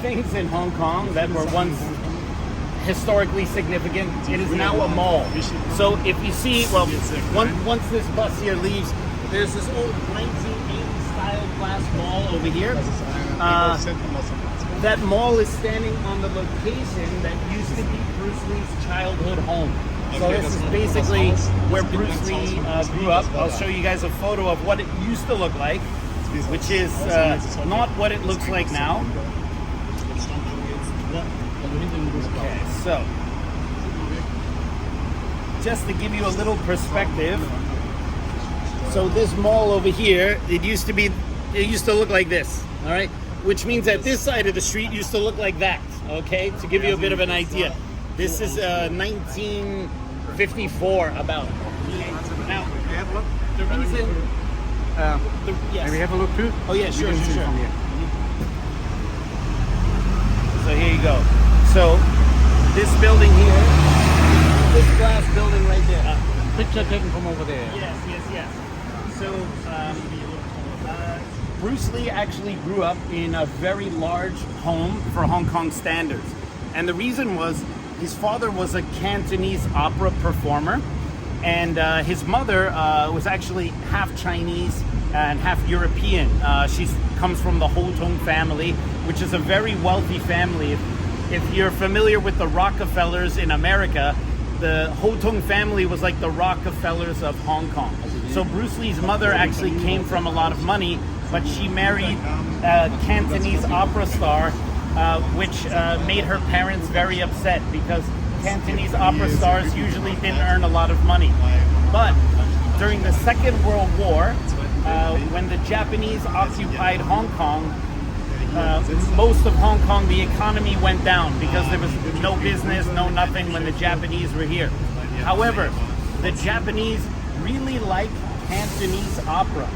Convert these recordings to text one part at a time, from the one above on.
things in Hong Kong that were once historically significant. It is now a mall. So if you see, well, once this bus here leaves, there's this old 1980s style glass mall over here. That mall is standing on the location that used to be Bruce Lee's childhood home. So this is basically where Bruce Lee grew up. I'll show you guys a photo of what it used to look like, which is not what it looks like now. Okay, so just to give you a little perspective, so this mall over here, it used to look like this, all right? Which means that this side of the street used to look like that, okay? To give you a bit of an idea. This is 1954 about. Now, the reason... yes. Can we have a look too? Oh yeah, sure. So here you go. So this building here, this glass building right there. Picture taken from over there. Yes. So Bruce Lee actually grew up in a very large home for Hong Kong standards. And the reason was his father was a Cantonese opera performer, and his mother was actually half Chinese and half European. She comes from the Ho Tung family, which is a very wealthy family. If you're familiar with the Rockefellers in America, the Ho Tung family was like the Rockefellers of Hong Kong. So Bruce Lee's mother actually came from a lot of money, but she married a Cantonese opera star, which made her parents very upset because Cantonese opera stars usually didn't earn a lot of money. But during the Second World War, when the Japanese occupied Hong Kong, most of Hong Kong, the economy went down because there was no business, no nothing when the Japanese were here. However, the Japanese really like Cantonese opera.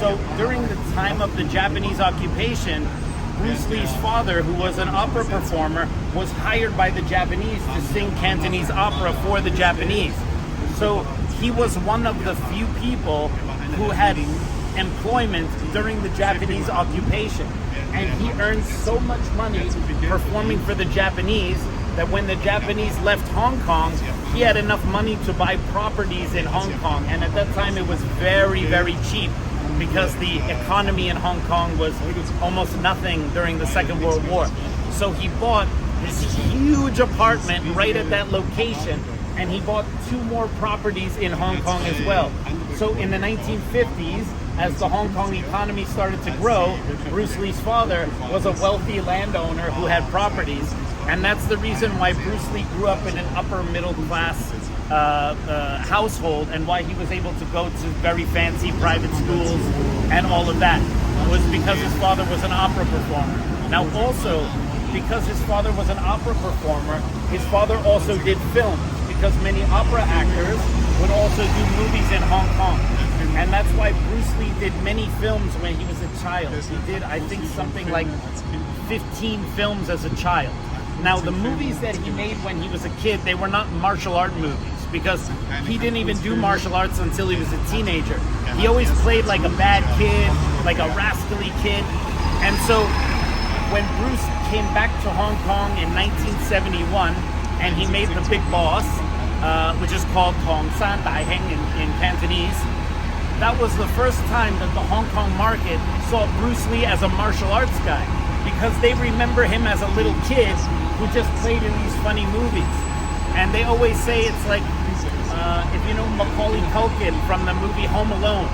So during the time of the Japanese occupation, Bruce Lee's father, who was an opera performer, was hired by the Japanese to sing Cantonese opera for the Japanese. So he was one of the few people who had employment during the Japanese occupation. And he earned so much money performing for the Japanese that when the Japanese left Hong Kong, he had enough money to buy properties in Hong Kong. And at that time it was very, very cheap because the economy in Hong Kong was almost nothing during the Second World War. So he bought this huge apartment right at that location, and he bought 2 more properties in Hong Kong as well. So in the 1950s, as the Hong Kong economy started to grow, Bruce Lee's father was a wealthy landowner who had properties, and that's the reason why Bruce Lee grew up in an upper middle class household, and why he was able to go to very fancy private schools and all of that, was because his father was an opera performer. Now also, because his father was an opera performer, his father also did film, because many opera actors would also do movies in Hong Kong. And that's why Bruce Lee did many films when he was a child. He did, I think, something like 15 films as a child. Now, the movies that he made when he was a kid, they were not martial art movies, because he didn't even do martial arts until he was a teenager. He always played like a bad kid, like a rascally kid. And so when Bruce came back to Hong Kong in 1971, and he made The Big Boss, which is called Tong San Dai Heng in Cantonese, that was the first time that the Hong Kong market saw Bruce Lee as a martial arts guy, because they remember him as a little kid who just played in these funny movies. And they always say it's like, if you know Macaulay Culkin from the movie Home Alone,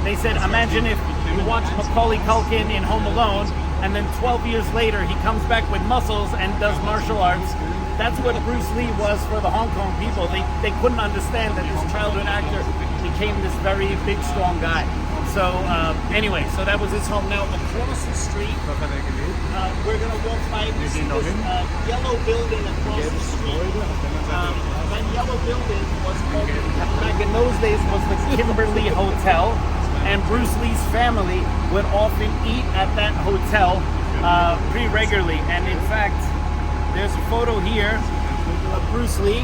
they said, imagine if you watch Macaulay Culkin in Home Alone, and then 12 years later he comes back with muscles and does martial arts. That's what Bruce Lee was for the Hong Kong people. They couldn't understand that this childhood actor became this very big, strong guy. So anyway, so that was his home. Now across the street, we're gonna walk by this yellow building across the street. That yellow building was called, back in those days, was the Kimberly Hotel, and Bruce Lee's family would often eat at that hotel pretty regularly. And in fact, there's a photo here of Bruce Lee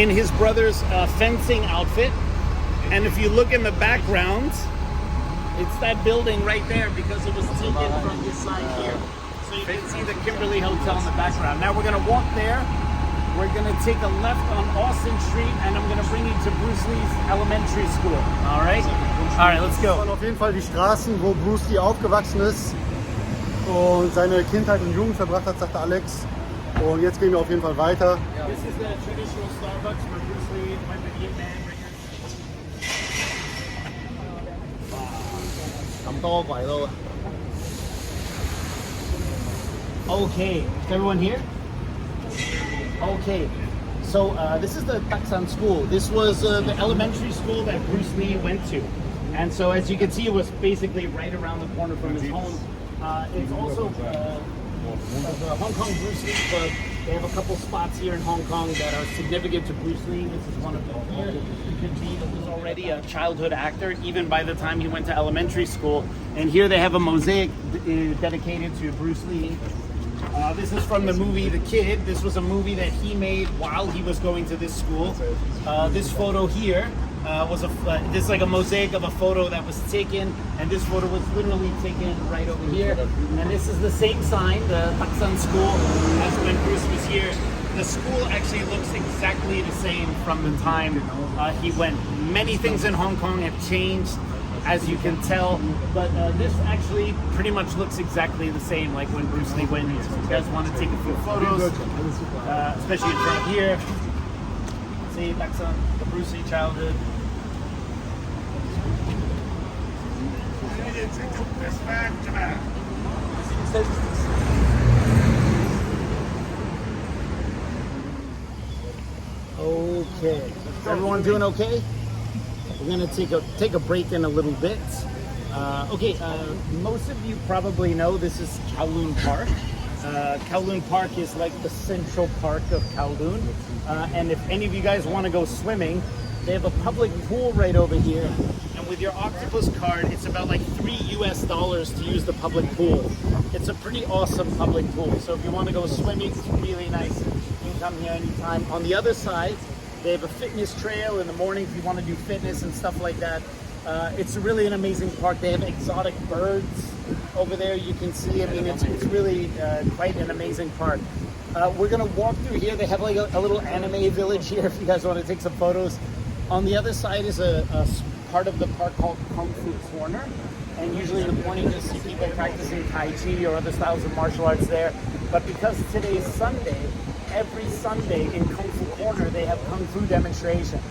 in his brother's fencing outfit. And if you look in the background, It's that building right there because it was taken from this side here. So you can see the Kimberly Hotel in the background. Now we're gonna walk there. We're gonna take a left on Austin Street and I'm gonna bring you to Bruce Lee's elementary school. All right? All right, let's go. Das waren auf jeden Fall die Straßen, wo Bruce Lee aufgewachsen ist und seine Kindheit und Jugend verbracht hat, sagte Alex. Und jetzt gehen wir auf jeden Fall weiter. This is the traditional Starbucks where Bruce Lee went to Vietnam. 咁多鬼咯。Okay, is everyone here? Okay, so this is the Daksan school. This was the elementary school that Bruce Lee went to. And so as you can see, it was basically right around the corner from his home. It's also the Hong Kong Bruce Lee Club. They have a couple spots here in Hong Kong that are significant to Bruce Lee. This is one of them here. You can see that was already a childhood actor, even by the time he went to elementary school. And here they have a mosaic dedicated to Bruce Lee. This is from the movie The Kid. This was a movie that he made while he was going to this school. This photo here was this is like a mosaic of a photo that was taken, and this photo was literally taken right over here. And this is the same sign, the Daksan school, as when Bruce was here. The school actually looks exactly the same from the time he went. Many things in Hong Kong have changed, as you can tell, but this actually pretty much looks exactly the same like when Bruce Lee went here. So if you guys want to take a few photos, especially in front here, see Daksan, the Bruce Lee childhood. Okay, is everyone doing okay? We're gonna take a break in a little bit. Most of you probably know this is Kowloon Park. Kowloon Park is like the central park of Kowloon. And if any of you guys want to go swimming, they have a public pool right over here. And with your Octopus card, it's about like $3 to use the public pool. It's a pretty awesome public pool. So if you want to go swimming, it's really nice. You can come here anytime. On the other side, they have a fitness trail in the morning if you want to do fitness and stuff like that. It's really an amazing park. They have exotic birds over there. You can see, I mean, it's really quite an amazing park. We're gonna walk through here. They have like a little anime village here if you guys want to take some photos. On the other side is a part of the park called Kung Fu Corner. And usually in the morning you'll see people practicing Tai Chi or other styles of martial arts there. But because today's Sunday, every Sunday in Kung Fu Corner they have Kung Fu demonstrations.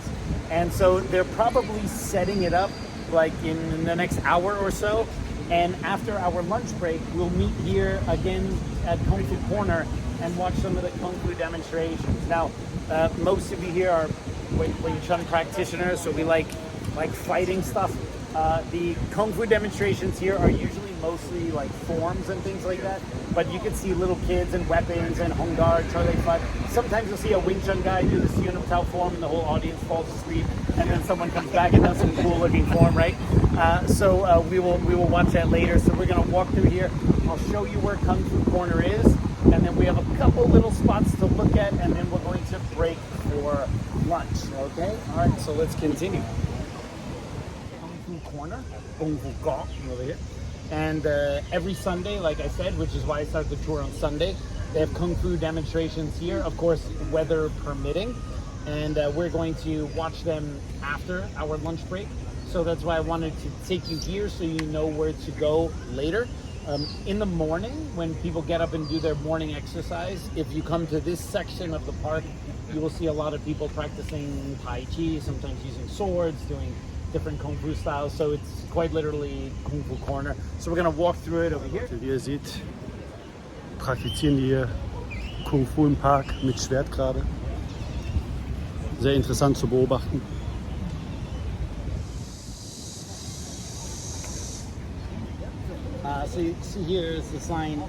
And so they're probably setting it up like in the next hour or so. And after our lunch break, we'll meet here again at Kung Fu Corner and watch some of the Kung Fu demonstrations. Now, most of you here are Wing Chun practitioners, so we like fighting stuff. The Kung Fu demonstrations here are usually mostly like forms and things like that, but you can see little kids and weapons and Hong Gar, Charlie Fut. Sometimes you'll see a Wing Chun guy do the Siu Tao form and the whole audience falls asleep, and then someone comes back and does some cool looking form, right? So we will watch that later. So we're gonna walk through here. I'll show you where Kung Fu Corner is, and then we have a couple little spots to look at, and then we're going to break for lunch, okay? All right, so let's continue. Kung Fu Corner, Kung Fu Gong over here. And every Sunday, like I said, which is why I started the tour on Sunday, they have Kung Fu demonstrations here, of course, weather permitting. And we're going to watch them after our lunch break. So that's why I wanted to take you here so you know where to go later. In the morning, when people get up and do their morning exercise, if you come to this section of the park, you will see a lot of people practicing Tai Chi, sometimes using swords, doing different Kung Fu styles. So it's quite literally Kung Fu Corner. So we're gonna walk through it over here. Wie ihr seht, praktizieren die hier Kung Fu im Park mit Schwert gerade. Sehr interessant zu beobachten. So you see here is the sign,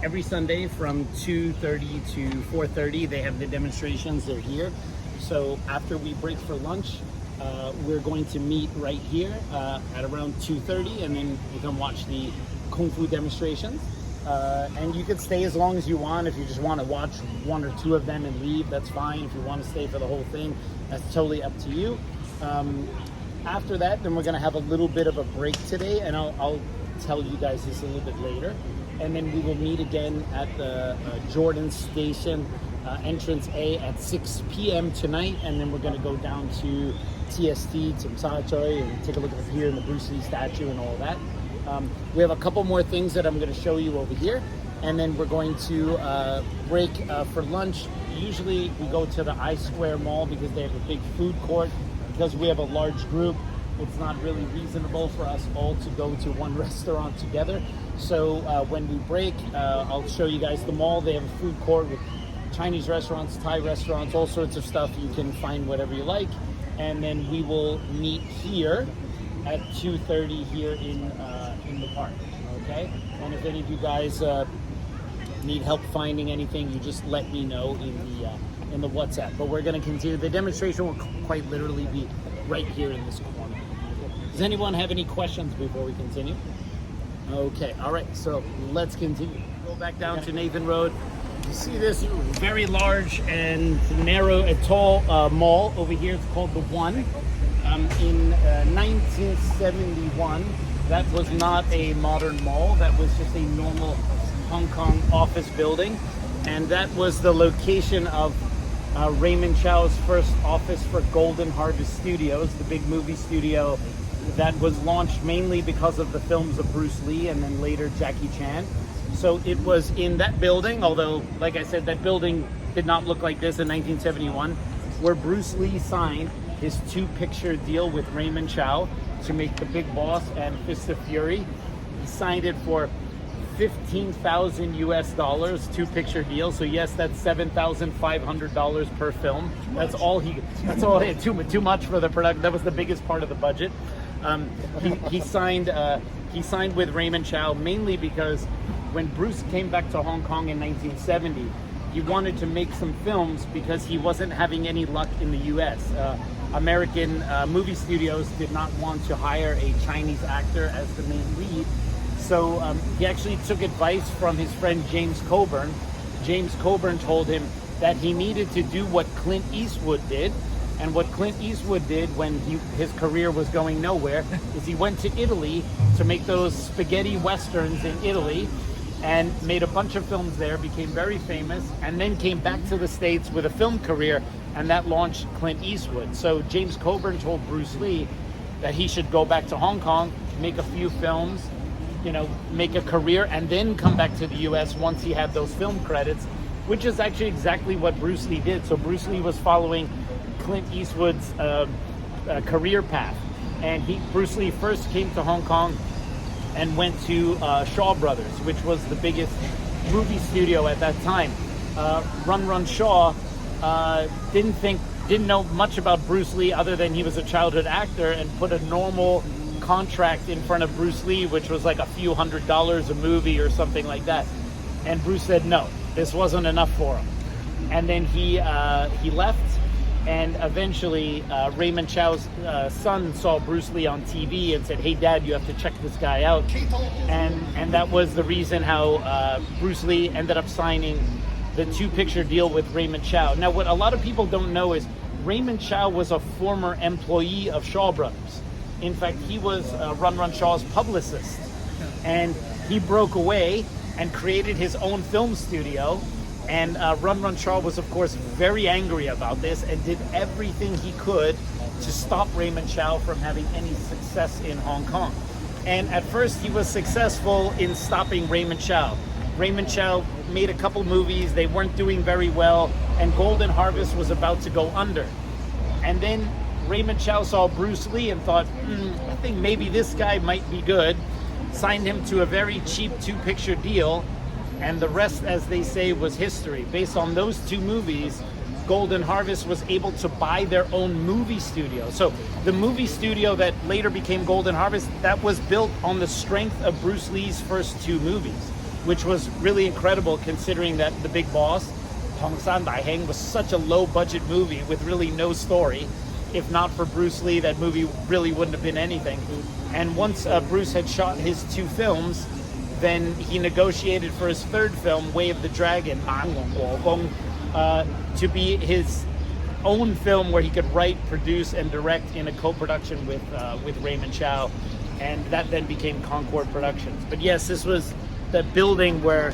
every Sunday from 2:30 to 4:30 they have the demonstrations, they're here. So after we break for lunch, we're going to meet right here at around 2:30, and then you can watch the Kung Fu demonstrations. And you can stay as long as you want. If you just want to watch one or two of them and leave, that's fine. If you want to stay for the whole thing, that's totally up to you. after that, then we're gonna have a little bit of a break today, and I'll tell you guys this a little bit later. And then we will meet again at the Jordan Station, entrance A at 6 p.m. tonight, and then we're gonna go down to TST, Tsimsha and take a look at the pier and the Bruce Lee statue and all of that. We have a couple more things that I'm gonna show you over here, and then we're going to break for lunch. Usually we go to the I Square Mall because they have a big food court. Because we have a large group, it's not really reasonable for us all to go to one restaurant together. So when we break, I'll show you guys the mall. They have a food court with Chinese restaurants, Thai restaurants, all sorts of stuff. You can find whatever you like. And then we will meet here at 2:30 here in the park, okay? And if any of you guys need help finding anything, you just let me know in the WhatsApp. But we're going to continue. The demonstration will quite literally be right here in this corner. Does anyone have any questions before we continue? Okay, all right, so let's continue. Go back down to Nathan Road. You see this very large and narrow, tall mall over here. It's called The One. In 1971, that was not a modern mall. That was just a normal Hong Kong office building. And that was the location of Raymond Chow's first office for Golden Harvest Studios, the big movie studio that was launched mainly because of the films of Bruce Lee and then later Jackie Chan. So it was in that building, although, like I said, that building did not look like this in 1971, where Bruce Lee signed his 2-picture deal with Raymond Chow to make The Big Boss and Fist of Fury. He signed it for $15,000 US, 2-picture deal. So yes, that's $7,500 per film. That's all he had. Too much for the production. That was the biggest part of the budget. He signed with Raymond Chow mainly because when Bruce came back to Hong Kong in 1970, he wanted to make some films because he wasn't having any luck in the US. American movie studios did not want to hire a Chinese actor as the main lead. So he actually took advice from his friend James Coburn. James Coburn told him that he needed to do what Clint Eastwood did. And what Clint Eastwood did when his career was going nowhere is he went to Italy to make those spaghetti westerns in Italy and made a bunch of films there, became very famous, and then came back to the States with a film career, and that launched Clint Eastwood. So James Coburn told Bruce Lee that he should go back to Hong Kong, make a few films, make a career, and then come back to the US once he had those film credits, which is actually exactly what Bruce Lee did. So Bruce Lee was following Clint Eastwood's career path. And Bruce Lee first came to Hong Kong and went to Shaw Brothers, which was the biggest movie studio at that time. Run Shaw didn't know much about Bruce Lee other than he was a childhood actor, and put a normal contract in front of Bruce Lee, which was like a few $100s a movie or something like that. And Bruce said no, this wasn't enough for him. And then he left, and eventually Raymond Chow's son saw Bruce Lee on TV and said, "Hey Dad, you have to check this guy out." And that was the reason how Bruce Lee ended up signing the 2-picture deal with Raymond Chow. Now, what a lot of people don't know is Raymond Chow was a former employee of Shaw Brothers. In fact, he was Run Shaw's publicist, and he broke away and created his own film studio. And Run Shaw was, of course, very angry about this and did everything he could to stop Raymond Chow from having any success in Hong Kong. And at first, he was successful in stopping Raymond Chow. Raymond Chow made a couple movies, they weren't doing very well, and Golden Harvest was about to go under. And then Raymond Chow saw Bruce Lee and thought, I think maybe this guy might be good, signed him to a very cheap 2-picture deal, and the rest, as they say, was history. Based on those 2 movies, Golden Harvest was able to buy their own movie studio. So the movie studio that later became Golden Harvest, that was built on the strength of Bruce Lee's first 2 movies, which was really incredible considering that The Big Boss, Tong San Dai Heng, was such a low-budget movie with really no story. If not for Bruce Lee, that movie really wouldn't have been anything. And once Bruce had shot his 2 films, then he negotiated for his 3rd film, Way of the Dragon, to be his own film where he could write, produce, and direct in a co-production with Raymond Chow, and that then became Concord Productions. But yes, this was the building where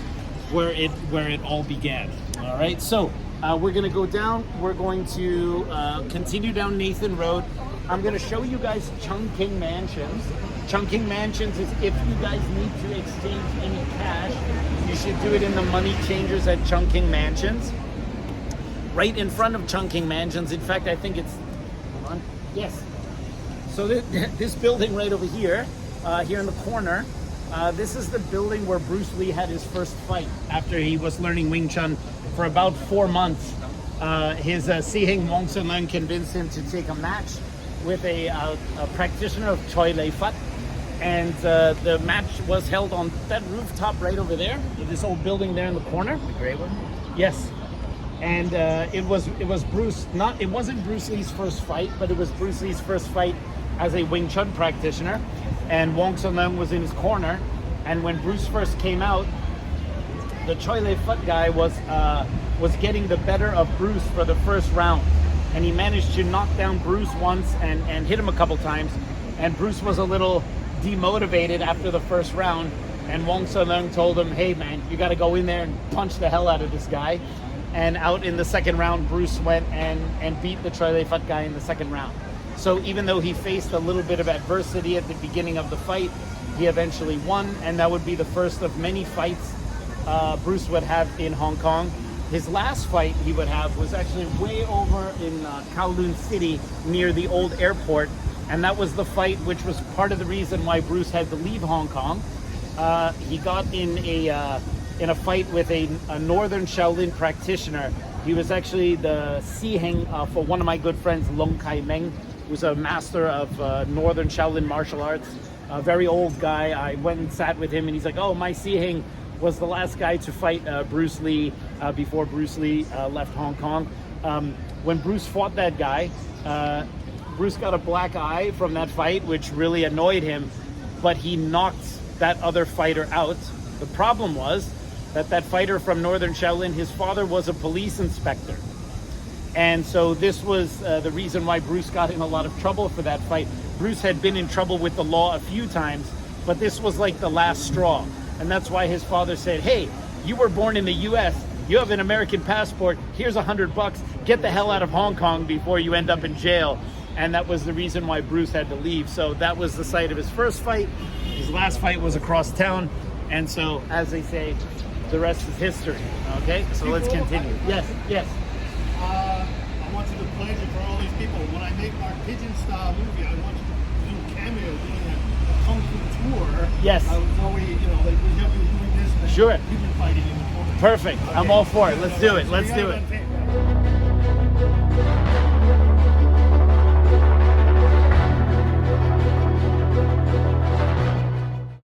it all began. All right, so we're gonna go down. We're going to continue down Nathan Road. I'm gonna show you guys Chungking Mansions. Chungking Mansions is if you guys need to exchange any cash, you should do it in the money changers at Chungking Mansions. Right in front of Chungking Mansions. In fact, I think it's, hold on, yes. So this building right over here, here in the corner, this is the building where Bruce Lee had his first fight after he was learning Wing Chun for about 4 months. His Sihing Wongsun convinced him to take a match with a practitioner of Choi Lei Fat. And the match was held on that rooftop right over there, this old building there in the corner. The gray one? Yes. And it was Bruce, it wasn't Bruce Lee's first fight, but it was Bruce Lee's first fight as a Wing Chun practitioner. And Wong Sun Leung was in his corner. And when Bruce first came out, the Choi Lei Fut guy was getting the better of Bruce for the first round. And he managed to knock down Bruce once and hit him a couple times. And Bruce was a little demotivated after the first round. And Wong Sun Leung told him, hey man, you got to go in there and punch the hell out of this guy. And out in the second round, Bruce went and beat the Choi Lei Fut guy in the second round. So even though he faced a little bit of adversity at the beginning of the fight, he eventually won, and that would be the first of many fights Bruce would have in Hong Kong. His last fight he would have was actually way over in Kowloon City near the old airport, and that was the fight which was part of the reason why Bruce had to leave Hong Kong. He got in a fight with a northern Shaolin practitioner. He was actually the Siheng for one of my good friends, Long Kai Meng, who's a master of northern Shaolin martial arts. A very old guy. I went and sat with him and he's like, oh, my Siheng was the last guy to fight Bruce Lee before Bruce Lee left Hong Kong. When Bruce fought that guy, Bruce got a black eye from that fight, which really annoyed him, but he knocked that other fighter out. The problem was that fighter from Northern Shaolin, his father was a police inspector. And so this was the reason why Bruce got in a lot of trouble for that fight. Bruce had been in trouble with the law a few times, but this was like the last straw. And that's why his father said, hey, you were born in the US, you have an American passport, here's $100, get the hell out of Hong Kong before you end up in jail. And that was the reason why Bruce had to leave. So that was the site of his first fight. His last fight was across town. And so, as they say, the rest is history. Okay, so let's continue. Yes, yes. I want you to pledge it for all these people. When I make our pigeon style movie, I want you to do a cameo doing a kung fu tour. Yes. Before we, we have you doing this. Sure. Pigeon fighting in the corner. Perfect. Okay. I'm all for it. Let's do it. Let's do it.